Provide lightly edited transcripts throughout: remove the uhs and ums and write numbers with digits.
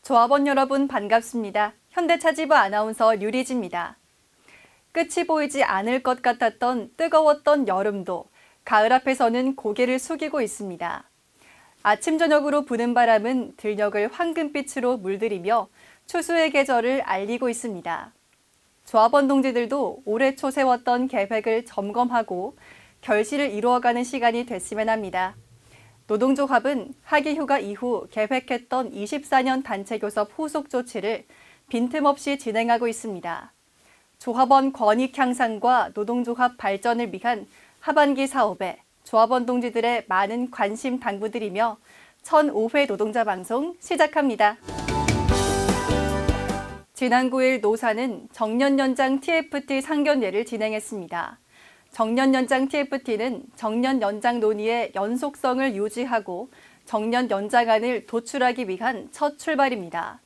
조합원 여러분 반갑습니다. 현대차지부 아나운서 류리지입니다. 끝이 보이지 않을 것 같았던 뜨거웠던 여름도 가을 앞에서는 고개를 숙이고 있습니다. 아침 저녁으로 부는 바람은 들녘을 황금빛으로 물들이며 추수의 계절을 알리고 있습니다. 조합원 동지들도 올해 초 세웠던 계획을 점검하고 결실을 이루어가는 시간이 됐으면 합니다. 노동조합은 하기휴가 이후 계획했던 24년 단체교섭 후속 조치를 빈틈없이 진행하고 있습니다. 조합원 권익 향상과 노동조합 발전을 위한 하반기 사업에 조합원 동지들의 많은 관심 당부드리며 1005회 노동자 방송 시작합니다. 지난 9일 노사는 정년연장 TFT 상견례를 진행했습니다. 정년연장 TFT는 정년연장 논의의 연속성을 유지하고 정년연장안을 도출하기 위한 첫 출발입니다.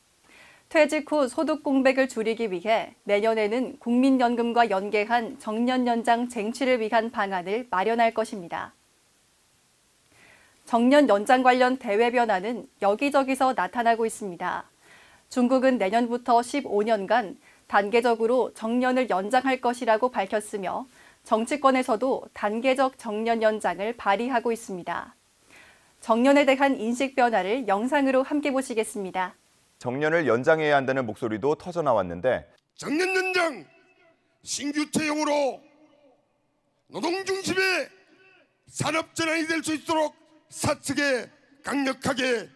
퇴직 후 소득 공백을 줄이기 위해 내년에는 국민연금과 연계한 정년연장 쟁취를 위한 방안을 마련할 것입니다. 정년연장 관련 대외 변화는 여기저기서 나타나고 있습니다. 중국은 내년부터 15년간 단계적으로 정년을 연장할 것이라고 밝혔으며 정치권에서도 단계적 정년 연장을 발의하고 있습니다. 정년에 대한 인식 변화를 영상으로 함께 보시겠습니다. 정년을 연장해야 한다는 목소리도 터져나왔는데 정년 연장 신규 채용으로 노동 중심의 산업 전환이 될 수 있도록 사측에 강력하게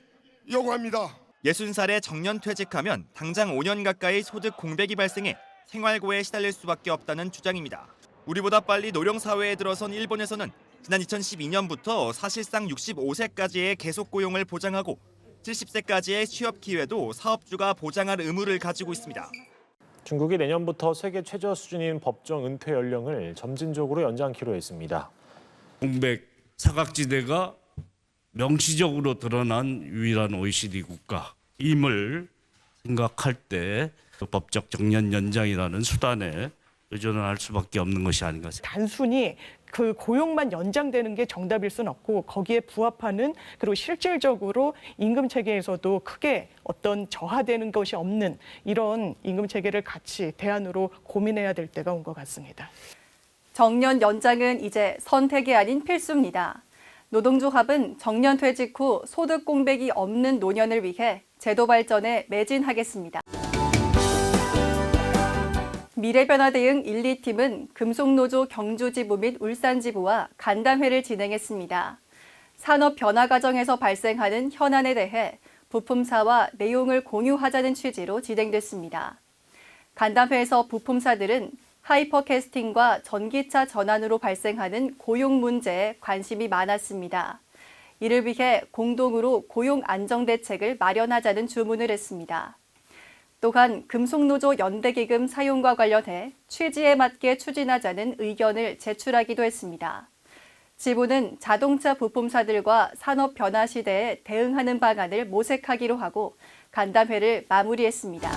요구합니다. 60살에 정년 퇴직하면 당장 5년 가까이 소득 공백이 발생해 생활고에 시달릴 수밖에 없다는 주장입니다. 우리보다 빨리 노령 사회에 들어선 일본에서는 지난 2012년부터 사실상 65세까지의 계속 고용을 보장하고 70세까지의 취업 기회도 사업주가 보장할 의무를 가지고 있습니다. 중국이 내년부터 세계 최저 수준인 법정 은퇴 연령을 점진적으로 연장키로 했습니다. 공백 사각지대가 명시적으로 드러난 유일한 OECD 국가임을 생각할 때 법적 정년 연장이라는 수단에 의존을 할 수밖에 없는 것이 아닌가 생각합니다. 단순히 그 고용만 연장되는 게 정답일 수는 없고 거기에 부합하는 그리고 실질적으로 임금 체계에서도 크게 어떤 저하되는 것이 없는 이런 임금 체계를 같이 대안으로 고민해야 될 때가 온 것 같습니다. 정년 연장은 이제 선택이 아닌 필수입니다. 노동조합은 정년 퇴직 후 소득 공백이 없는 노년을 위해 제도 발전에 매진하겠습니다. 미래변화 대응 1, 2팀은 금속노조 경주지부 및 울산지부와 간담회를 진행했습니다. 산업 변화 과정에서 발생하는 현안에 대해 부품사와 내용을 공유하자는 취지로 진행됐습니다. 간담회에서 부품사들은 하이퍼캐스팅과 전기차 전환으로 발생하는 고용 문제에 관심이 많았습니다. 이를 위해 공동으로 고용 안정 대책을 마련하자는 주문을 했습니다. 또한 금속노조 연대기금 사용과 관련해 취지에 맞게 추진하자는 의견을 제출하기도 했습니다. 지부는 자동차 부품사들과 산업 변화 시대에 대응하는 방안을 모색하기로 하고 간담회를 마무리했습니다.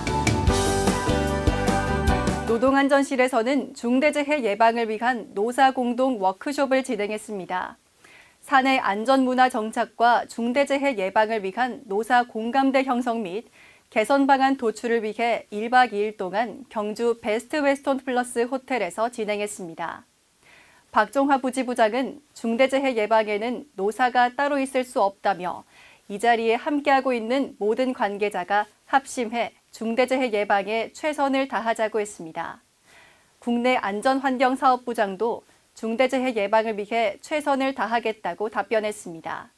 노동안전실에서는 중대재해 예방을 위한 노사공동 워크숍을 진행했습니다. 사내 안전문화 정착과 중대재해 예방을 위한 노사 공감대 형성 및 개선 방안 도출을 위해 1박 2일 동안 경주 베스트 웨스턴 플러스 호텔에서 진행했습니다. 박종화 부지부장은 중대재해 예방에는 노사가 따로 있을 수 없다며 이 자리에 함께하고 있는 모든 관계자가 합심해 중대재해 예방에 최선을 다하자고 했습니다. 국내 안전환경사업부장도 중대재해 예방을 위해 최선을 다하겠다고 답변했습니다.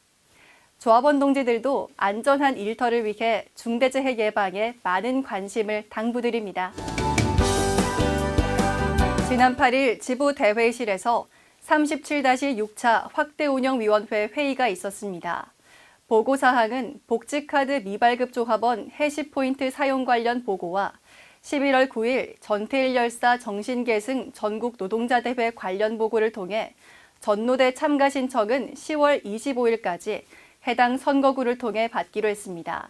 조합원 동지들도 안전한 일터를 위해 중대재해 예방에 많은 관심을 당부드립니다. 지난 8일 지부 대회의실에서 37-6차 확대운영위원회 회의가 있었습니다. 보고사항은 복지카드 미발급 조합원 해시포인트 사용 관련 보고와 11월 9일 전태일열사 정신계승 전국노동자대회 관련 보고를 통해 전노대 참가 신청은 10월 25일까지 해당 선거구를 통해 받기로 했습니다.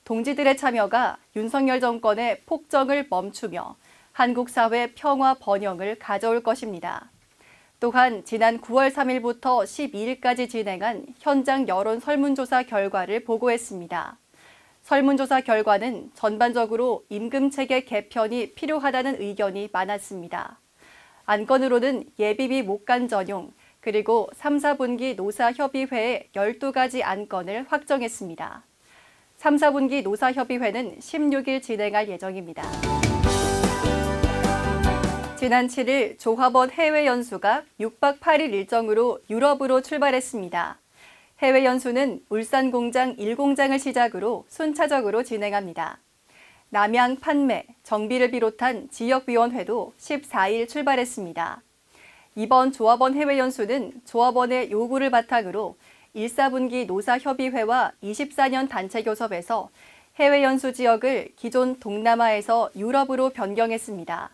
동지들의 참여가 윤석열 정권의 폭정을 멈추며 한국 사회 평화 번영을 가져올 것입니다. 또한 지난 9월 3일부터 12일까지 진행한 현장 여론 설문조사 결과를 보고했습니다. 설문조사 결과는 전반적으로 임금체계 개편이 필요하다는 의견이 많았습니다. 안건으로는 예비비 목간 전용, 그리고 3, 4분기 노사협의회의 12가지 안건을 확정했습니다. 3, 4분기 노사협의회는 16일 진행할 예정입니다. 지난 7일 조합원 해외 연수가 6박 8일 일정으로 유럽으로 출발했습니다. 해외 연수는 울산 공장 1공장을 시작으로 순차적으로 진행합니다. 남양, 판매, 정비를 비롯한 지역위원회도 14일 출발했습니다. 이번 조합원 해외 연수는 조합원의 요구를 바탕으로 1, 4분기 노사협의회와 24년 단체교섭에서 해외 연수 지역을 기존 동남아에서 유럽으로 변경했습니다.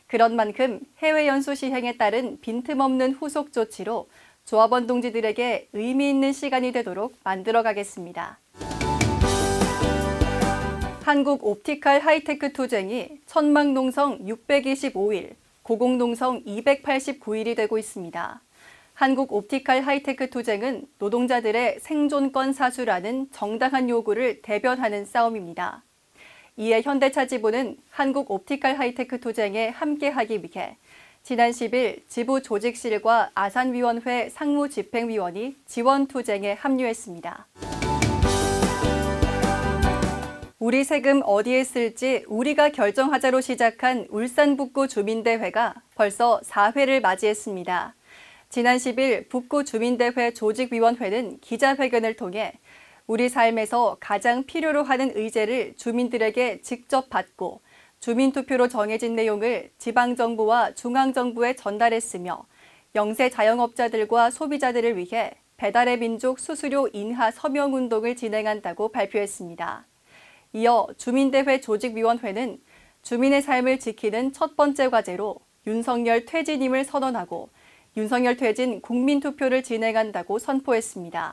그런 만큼 해외 연수 시행에 따른 빈틈없는 후속 조치로 조합원 동지들에게 의미 있는 시간이 되도록 만들어가겠습니다. 한국 옵티컬 하이테크 투쟁이 천막농성 625일, 고공농성 289일이 되고 있습니다. 한국 옵티컬 하이테크 투쟁은 노동자들의 생존권 사수라는 정당한 요구를 대변하는 싸움입니다. 이에 현대차 지부는 한국 옵티컬 하이테크 투쟁에 함께하기 위해 지난 10일 지부 조직실과 아산위원회 상무집행위원이 지원투쟁에 합류했습니다. 우리 세금 어디에 쓸지 우리가 결정하자로 시작한 울산 북구 주민대회가 벌써 4회를 맞이했습니다. 지난 10일 북구 주민대회 조직위원회는 기자회견을 통해 우리 삶에서 가장 필요로 하는 의제를 주민들에게 직접 받고 주민투표로 정해진 내용을 지방정부와 중앙정부에 전달했으며 영세 자영업자들과 소비자들을 위해 배달의 민족 수수료 인하 서명운동을 진행한다고 발표했습니다. 이어 주민대회 조직위원회는 주민의 삶을 지키는 첫 번째 과제로 윤석열 퇴진임을 선언하고 윤석열 퇴진 국민투표를 진행한다고 선포했습니다.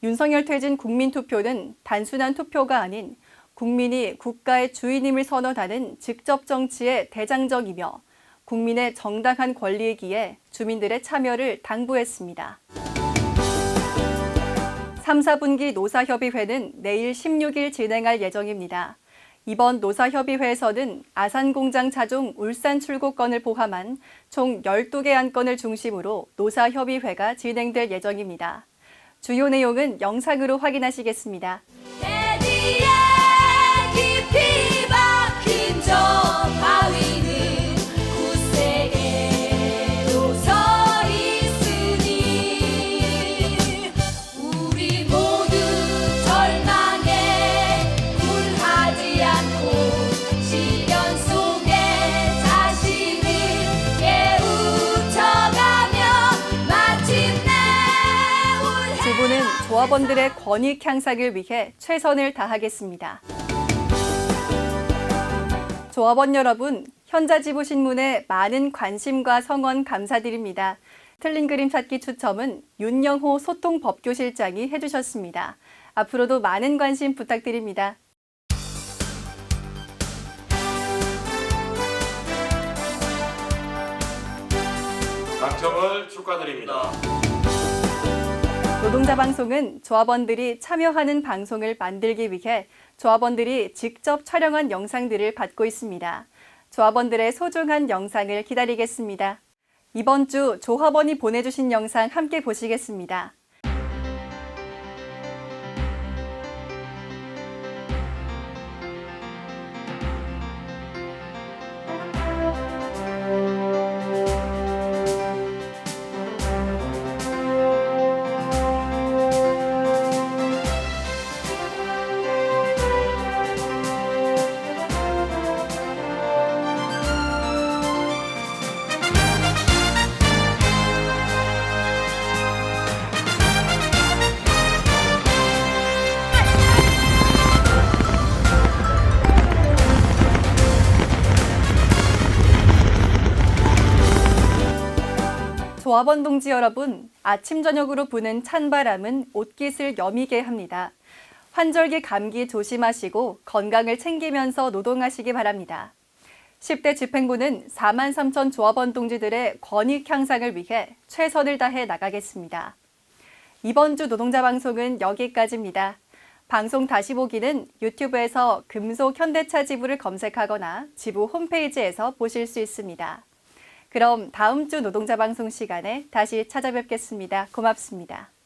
윤석열 퇴진 국민투표는 단순한 투표가 아닌 국민이 국가의 주인임을 선언하는 직접 정치의 대장정이며 국민의 정당한 권리이기에 주민들의 참여를 당부했습니다. 3, 4분기 노사협의회는 내일 16일 진행할 예정입니다. 이번 노사협의회에서는 아산공장 차종 울산 출고건을 포함한 총 12개 안건을 중심으로 노사협의회가 진행될 예정입니다. 주요 내용은 영상으로 확인하시겠습니다. 깊이 박힌 저 바위는 굳세게로 서 있으니 우리 모두 절망에 굴하지 않고 시련 속에 자신을 깨우쳐가며 마침내 지부는 조합원들의 권익 향상을 위해 최선을 다하겠습니다. 조합원 여러분, 현자지부신문에 많은 관심과 성원 감사드립니다. 틀린 그림 찾기 추첨은 윤영호 소통법교실장이 해주셨습니다. 앞으로도 많은 관심 부탁드립니다. 당첨을 축하드립니다. 노동자 방송은 조합원들이 참여하는 방송을 만들기 위해 조합원들이 직접 촬영한 영상들을 받고 있습니다. 조합원들의 소중한 영상을 기다리겠습니다. 이번 주 조합원이 보내주신 영상 함께 보시겠습니다. 조합원 동지 여러분, 아침 저녁으로 부는 찬바람은 옷깃을 여미게 합니다. 환절기 감기 조심하시고 건강을 챙기면서 노동하시기 바랍니다. 10대 집행부는 4만 3천 조합원 동지들의 권익 향상을 위해 최선을 다해 나가겠습니다. 이번 주 노동자 방송은 여기까지입니다. 방송 다시 보기는 유튜브에서 금속 현대차 지부를 검색하거나 지부 홈페이지에서 보실 수 있습니다. 그럼 다음 주 노동자 방송 시간에 다시 찾아뵙겠습니다. 고맙습니다.